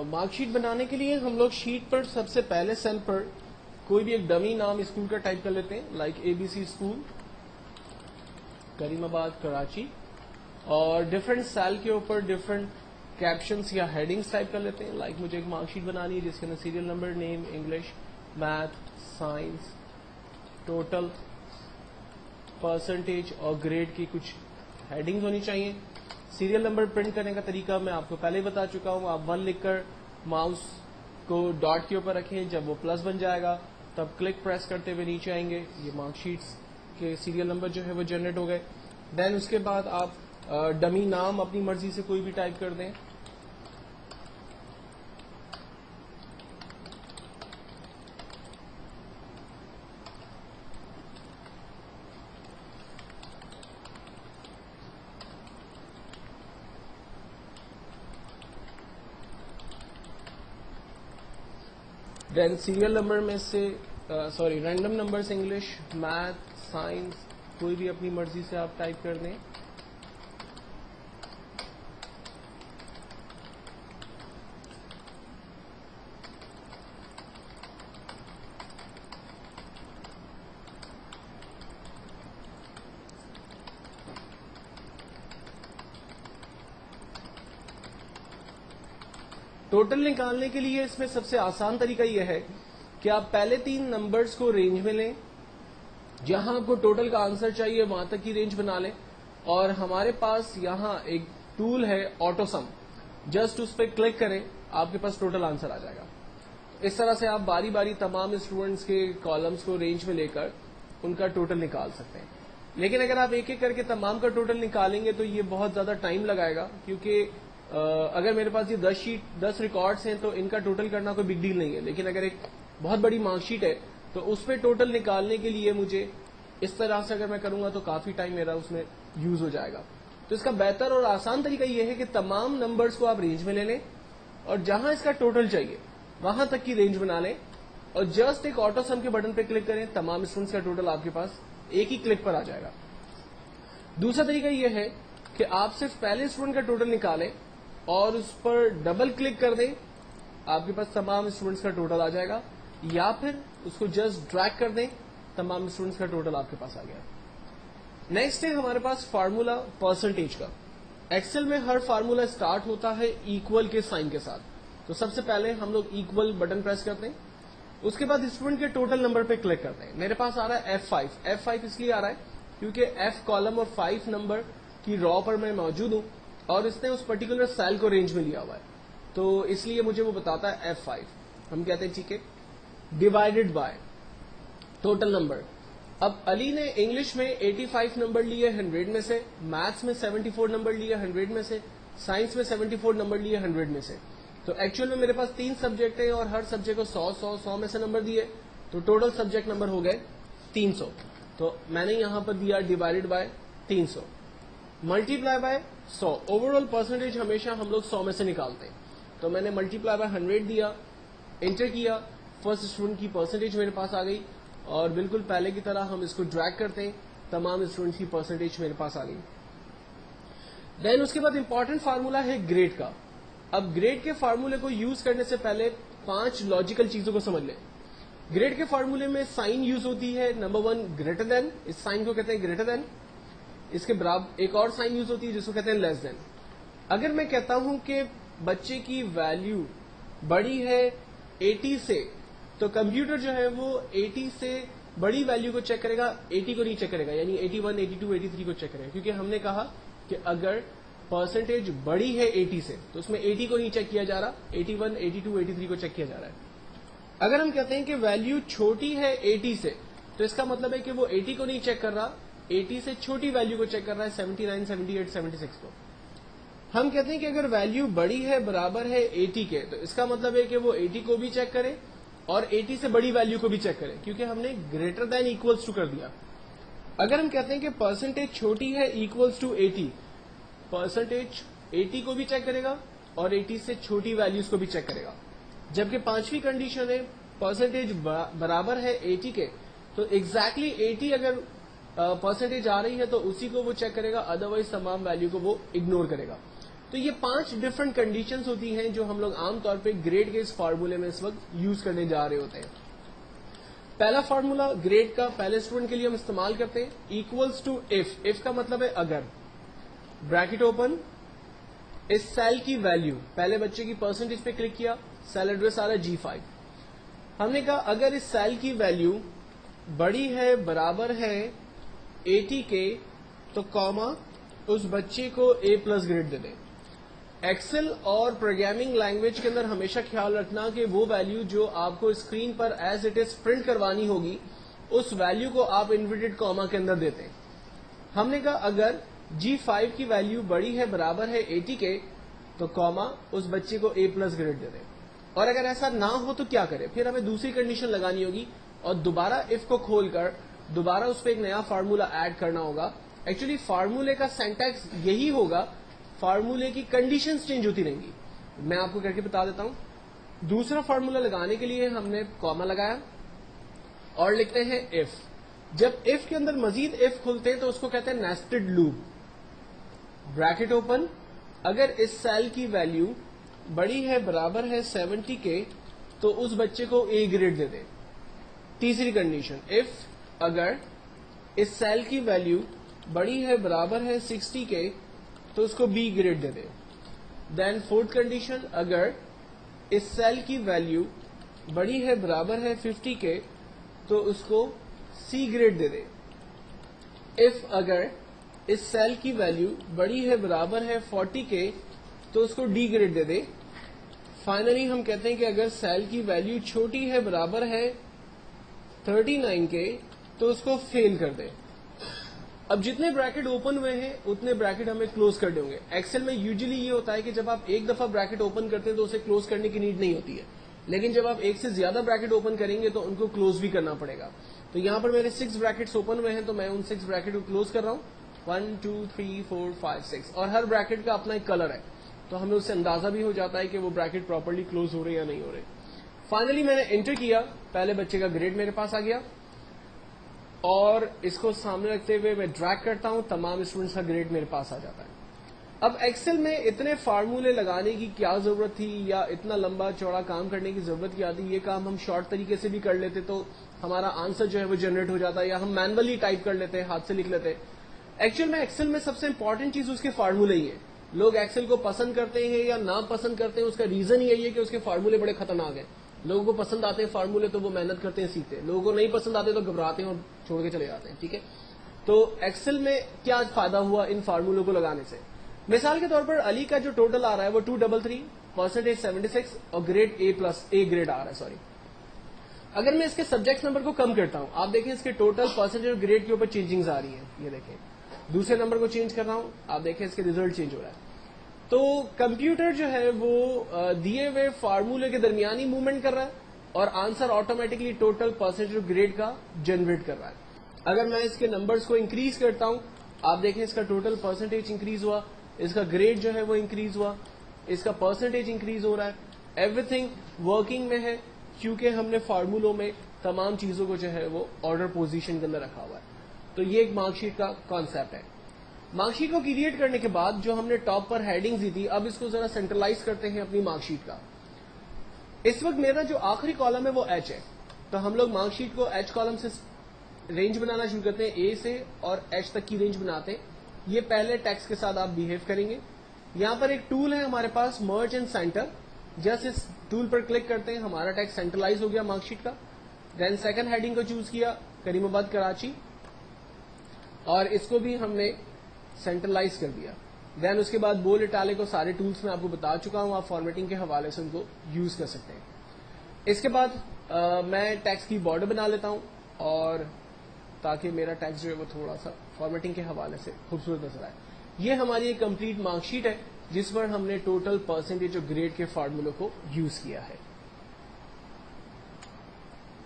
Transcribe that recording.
Mark sheet بنانے کے لیے ہم لوگ شیٹ پر سب سے پہلے سیل پر کوئی بھی ایک ڈمی نام اسکول کا ٹائپ کر لیتے ہیں، لائک ABC اسکول کریم آباد کراچی، اور ڈفرینٹ سیل کے اوپر ڈفرینٹ کیپشنس یا ہیڈنگس ٹائپ کر لیتے ہیں، لائک مجھے ایک مارک شیٹ بنانی ہے جس کے اندر serial number, name, English, math, science, total, percentage اور گریڈ کی کچھ ہیڈنگز ہونی چاہیے۔ سیریل نمبر پرنٹ کرنے کا طریقہ میں آپ کو پہلے ہی بتا چکا ہوں، آپ 1 لکھ کر ماؤس کو ڈاٹ کے اوپر رکھیں، جب وہ پلس بن جائے گا تب کلک پریس کرتے ہوئے نیچے آئیں گے، یہ مارک شیٹس کے سیریل نمبر جو ہے وہ جنریٹ ہو گئے۔ دین اس کے بعد آپ ڈمی نام اپنی مرضی سے کوئی بھی ٹائپ کر دیں، دین سیریل نمبر میں سے random numbers English, math, science, کوئی بھی اپنی مرضی سے آپ ٹائپ کر دیں۔ ٹوٹل نکالنے کے لیے اس میں سب سے آسان طریقہ یہ ہے کہ آپ پہلے 3 نمبرز کو رینج میں لیں، جہاں آپ کو ٹوٹل کا آنسر چاہیے وہاں تک کی رینج بنا لیں، اور ہمارے پاس یہاں ایک ٹول ہے آٹو سم، جسٹ اس پہ کلک کریں، آپ کے پاس ٹوٹل آنسر آ جائے گا۔ اس طرح سے آپ باری باری تمام اسٹوڈنٹس کے کالمز کو رینج میں لے کر ان کا ٹوٹل نکال سکتے ہیں۔ لیکن اگر آپ ایک ایک کر کے تمام کا ٹوٹل نکالیں گے تو یہ بہت زیادہ ٹائم لگائے گا، کیونکہ اگر میرے پاس یہ 10 ریکارڈس ہیں تو ان کا ٹوٹل کرنا کوئی بگ ڈیل نہیں ہے، لیکن اگر ایک بہت بڑی مارک شیٹ ہے تو اس پہ ٹوٹل نکالنے کے لیے مجھے اس طرح سے اگر میں کروں گا تو کافی ٹائم میرا اس میں یوز ہو جائے گا۔ تو اس کا بہتر اور آسان طریقہ یہ ہے کہ تمام نمبرز کو آپ رینج میں لے لیں، اور جہاں اس کا ٹوٹل چاہیے وہاں تک کی رینج بنا لیں، اور جسٹ ایک آٹو سم کے بٹن پہ کلک کریں، تمام اسٹوڈنٹس کا ٹوٹل آپ کے پاس ایک ہی کلک پر آ جائے گا۔ دوسرا طریقہ یہ ہے کہ آپ صرف پہلے اسٹوڈنٹ کا ٹوٹل نکالیں اور اس پر ڈبل کلک کر دیں، آپ کے پاس تمام اسٹوڈنٹس کا ٹوٹل آ جائے گا، یا پھر اس کو جسٹ ڈریگ کر دیں، تمام اسٹوڈنٹس کا ٹوٹل آپ کے پاس آ گیا۔ نیکسٹ ہے ہمارے پاس فارمولا پرسنٹیج کا۔ ایکسل میں ہر فارمولا اسٹارٹ ہوتا ہے ایکول کے سائن کے ساتھ، تو سب سے پہلے ہم لوگ ایکول بٹن پریس کرتے ہیں، اس کے بعد اسٹوڈنٹ کے ٹوٹل نمبر پہ کلک کرتے ہیں۔ میرے پاس آ رہا ہے F5 اس لیے آ رہا ہے کیونکہ F کالم اور 5 نمبر کی را پر میں موجود ہوں، اور اس نے اس پرٹیکولر سیل کو رینج میں لیا ہوا ہے، تو اس لیے مجھے وہ بتاتا ہے F5۔ ہم کہتے ہیں ٹھیک ہے، ڈیوائڈیڈ بائی ٹوٹل نمبر۔ اب علی نے انگلش میں 85 نمبر لیے 100 میں سے، میتھس میں 74 نمبر لیے 100 میں سے، سائنس میں 74 نمبر لیے 100 میں سے۔ تو ایکچوئل میں میرے پاس 3 سبجیکٹ ہیں اور ہر سبجیکٹ کو 100 میں سے نمبر دیے، تو ٹوٹل سبجیکٹ نمبر ہو گئے 300۔ تو میں نے یہاں پر دیا divided by 300 multiply by 100۔ Over all percentage ہمیشہ ہم لوگ 100 میں سے نکالتے ہیں، تو میں نے ملٹیپلائی بائی 100 دیا، انٹر کیا، فرسٹ اسٹوڈنٹ کی پرسنٹیج میرے پاس آ گئی، اور بالکل پہلے کی طرح ہم اس کو ڈریگ کرتے ہیں، تمام اسٹوڈنٹ کی پرسنٹیج میرے پاس آ گئی۔ دین اس کے بعد امپورٹنٹ فارمولا ہے گریڈ کا۔ اب گریڈ کے فارمولے کو یوز کرنے سے پہلے 5 لاجیکل چیزوں کو سمجھ لیں۔ گریڈ کے فارمولے میں سائن یوز ہوتی ہے، نمبر 1 گریٹر دین، اس سائن کو کہتے ہیں گریٹر دین۔ اس کے برابر ایک اور سائن یوز ہوتی ہے جس کو کہتے ہیں لیس دین۔ اگر میں کہتا ہوں کہ بچے کی ویلیو بڑی ہے 80 سے، تو کمپیوٹر جو ہے وہ 80 سے بڑی ویلیو کو چیک کرے گا، 80 کو نہیں چیک کرے گا، یعنی 81، 82، 83 کو چیک کرے گا، کیونکہ ہم نے کہا کہ اگر پرسنٹیج بڑی ہے 80 سے تو اس میں 80 کو نہیں چیک کیا جا رہا، 81، 82، 83 کو چیک کیا جا رہا ہے۔ اگر ہم کہتے ہیں کہ ویلیو چھوٹی ہے 80 سے، تو اس کا مطلب ہے کہ وہ 80 کو نہیں چیک کر رہا، 80 سے چھوٹی ویلیو کو چیک کر رہا ہے، 79، 78، 76 کو۔ ہم کہتے ہیں کہ اگر ویلیو بڑی ہے برابر ہے 80 کے، تو اس کا مطلب ہے کہ وہ 80 کو بھی چیک کرے اور 80 سے بڑی ویلیو کو بھی چیک کرے، کیونکہ ہم نے گریٹر دین ایکولس ٹو کر دیا۔ اگر ہم کہتے ہیں کہ پرسنٹیج چھوٹی ہے ایکولس ٹو 80، پرسنٹیج 80 کو بھی چیک کرے گا اور 80 سے چھوٹی ویلیوز کو بھی چیک کرے گا۔ جبکہ 5ویں کنڈیشن ہے پرسنٹیج برابر ہے 80 کے، تو ایگزیکٹلی 80 اگر پرسنٹیج آ رہی ہے تو اسی کو وہ چیک کرے گا، ادروائز تمام ویلیو کو وہ اگنور کرے گا۔ تو یہ 5 ڈفرنٹ کنڈیشنز ہوتی ہیں جو ہم لوگ عام طور پہ گریڈ کے اس فارمولے میں اس وقت یوز کرنے جا رہے ہوتے ہیں. پہلا فارمولا گریڈ کا پہلے اسٹوڈنٹ کے لیے ہم استعمال کرتے ہیں ایکولس ٹو اف کا مطلب ہے اگر بریکٹ اوپن اس سیل کی ویلیو پہلے بچے کی پرسنٹیج پہ کلک کیا سیل ایڈریس آ رہا ہے G5 ہم نے کہا اگر اس سیل کی ویلیو بڑی ہے برابر ہے 80 کے تو کاما اس بچے کو A+ گریڈ دے دیں. ایکسل اور پروگرامنگ لینگویج کے اندر ہمیشہ خیال رکھنا کہ وہ ویلیو جو آپ کو screen per as it is print کروانی ہوگی اس ویلیو کو آپ انورٹڈ کاما کے اندر دیتے ہیں. ہم نے کہا اگر G5 کی ویلیو بڑی ہے برابر ہے 80 کے تو کاما اس بچے کو A+ گریڈ دے دیں. اور اگر ایسا نہ ہو تو کیا کرے پھر ہمیں دوسری کنڈیشن لگانی ہوگی اور دوبارہ اف کو کھول کر دوبارہ اس پہ ایک نیا فارمولا ایڈ کرنا ہوگا. ایکچولی فارمولے کا سینٹیکس یہی ہوگا فارمولے کی کنڈیشنز چینج ہوتی رہیں گی. میں آپ کو کر کے بتا دیتا ہوں. دوسرا فارمولا لگانے کے لیے ہم نے کاما لگایا اور لکھتے ہیں اف. جب اف کے اندر مزید اف کھلتے ہیں تو اس کو کہتے ہیں نیسٹڈ لوپ. بریکٹ اوپن اگر اس سیل کی ویلیو بڑی ہے برابر ہے 70 کے تو اس بچے کو A گریڈ دے دیں. تیسری کنڈیشن اف اگر اس سیل کی ویلیو بڑی ہے برابر ہے 60 کے تو اس کو B گریڈ دے دیں. دین فورتھ کنڈیشن اگر اس سیل کی ویلیو بڑی ہے برابر ہے 50 کے تو اس کو C گریڈ دے دیں. اف اگر اس سیل کی ویلیو بڑی ہے برابر ہے 40 کے تو اس کو D گریڈ دے دیں. فائنلی ہم کہتے ہیں کہ اگر سیل کی ویلیو چھوٹی ہے برابر ہے 39 کے تو اس کو فیل کر دیں. اب جتنے بریکٹ اوپن ہوئے ہیں اتنے بریکٹ ہمیں کلوز کرنے ہوں گے. ایکسل میں یوزلی یہ ہوتا ہے کہ جب آپ ایک دفعہ بریکٹ اوپن کرتے ہیں تو اسے کلوز کرنے کی نیڈ نہیں ہوتی ہے, لیکن جب آپ ایک سے زیادہ بریکٹ اوپن کریں گے تو ان کو کلوز بھی کرنا پڑے گا. تو یہاں پر میرے 6 بریکٹس اوپن ہوئے ہیں تو میں ان 6 بریکٹ کو کلوز کر رہا ہوں. 1 2 3 4 5 6 اور ہر بریکٹ کا اپنا ایک کلر ہے تو ہمیں اس سے اندازہ بھی ہو جاتا ہے کہ وہ بریکٹ پراپرلی کلوز ہو رہے یا نہیں ہو رہے. فائنلی میں نے انٹر کیا, پہلے بچے کا گریڈ میرے پاس آ گیا اور اس کو سامنے رکھتے ہوئے میں ڈریگ کرتا ہوں, تمام اسٹوڈنٹس کا گریڈ میرے پاس آ جاتا ہے. اب ایکسل میں اتنے فارمولے لگانے کی کیا ضرورت تھی یا اتنا لمبا چوڑا کام کرنے کی ضرورت کیا تھی؟ یہ کام ہم شارٹ طریقے سے بھی کر لیتے تو ہمارا آنسر جو ہے وہ جنریٹ ہو جاتا, یا ہم مینولی ٹائپ کر لیتے, ہاتھ سے لکھ لیتے. ایکچوئل میں ایکسل میں سب سے امپورٹنٹ چیز اس کے فارمولے ہی ہے. لوگ ایکسل کو پسند کرتے ہیں یا نہ پسند کرتے ہیں, اس کا ریزن یہی ہے کہ اس کے فارمولے بڑے خطرناک ہیں. لوگوں کو پسند آتے ہیں فارمولے تو وہ محنت کرتے ہیں, سیکھتے ہیں. لوگوں کو نہیں پسند آتے تو گھبراتے ہیں اور چھوڑ کے چلے جاتے ہیں. ٹھیک ہے, تو ایکسل میں کیا فائدہ ہوا ان فارمولوں کو لگانے سے؟ مثال کے طور پر علی کا جو ٹوٹل آ رہا ہے وہ 233, پرسنٹیج 76 اور گریڈ A+ گریڈ آ رہا ہے. سوری, اگر میں اس کے سبجیکٹ نمبر کو کم کرتا ہوں, آپ دیکھیں اس کے ٹوٹل پرسنٹیج اور گریڈ کے اوپر چینجنگز آ رہی ہیں. یہ دیکھیں دوسرے نمبر کو چینج کر رہا ہوں, آپ دیکھیں اس کے ریزلٹ چینج ہو رہا ہے. تو کمپیوٹر جو ہے وہ دیے ہوئے فارمولے کے درمیان ہی موومنٹ کر رہا ہے اور آنسر آٹومیٹکلی ٹوٹل پرسنٹیج اور گریڈ کا جنریٹ کر رہا ہے. اگر میں اس کے نمبرز کو انکریز کرتا ہوں, آپ دیکھیں اس کا ٹوٹل پرسنٹیج انکریز ہوا, اس کا گریڈ جو ہے وہ انکریز ہوا, اس کا پرسنٹیج انکریز ہو رہا ہے. ایوری تھنگ ورکنگ میں ہے کیونکہ ہم نے فارمولوں میں تمام چیزوں کو جو ہے وہ آرڈر پوزیشن کے اندر رکھا ہوا ہے. تو یہ ایک مارک شیٹ کا کانسیپٹ ہے. مارک شیٹ کو کریٹ کرنے کے بعد جو ہم نے ٹاپ پر ہیڈنگز دی تھی, اب اس کو ذرا سینٹرلائز کرتے ہیں اپنی مارک شیٹ کا. اس وقت میرا جو آخری کالم ہے وہ ایچ ہے, تو ہم لوگ مارک شیٹ کو ایچ کالم سے رینج بنانا شروع کرتے ہیں, اے سے اور ایچ تک کی رینج بناتے ہیں. یہ پہلے ٹیکسٹ کے ساتھ آپ بہیو کریں گے. یہاں پر ایک ٹول ہے ہمارے پاس, مرج اینڈ سینٹر. جسٹ اس ٹول پر کلک کرتے ہیں, ہمارا ٹیکسٹ سینٹرلائز ہو گیا مارک شیٹ کا. دین سیکنڈ ہیڈنگ کو چوز کیا, کریم آباد کراچی, اور اس کو بھی ہم نے سینٹرلائز کر دیا. دین اس کے بعد بولڈ اٹیلک کو سارے ٹولز میں آپ کو بتا چکا ہوں, آپ فارمیٹنگ کے حوالے سے ان کو یوز کر سکتے ہیں. اس کے بعد میں ٹیکسٹ کی بارڈر بنا لیتا ہوں اور تاکہ میرا ٹیکسٹ جو ہے وہ تھوڑا سا فارمیٹنگ کے حوالے سے خوبصورت نظر آئے. یہ ہماری ایک کمپلیٹ مارک شیٹ ہے جس پر ہم نے ٹوٹل پرسنٹیج اور گریڈ کے فارمولوں کو یوز کیا ہے.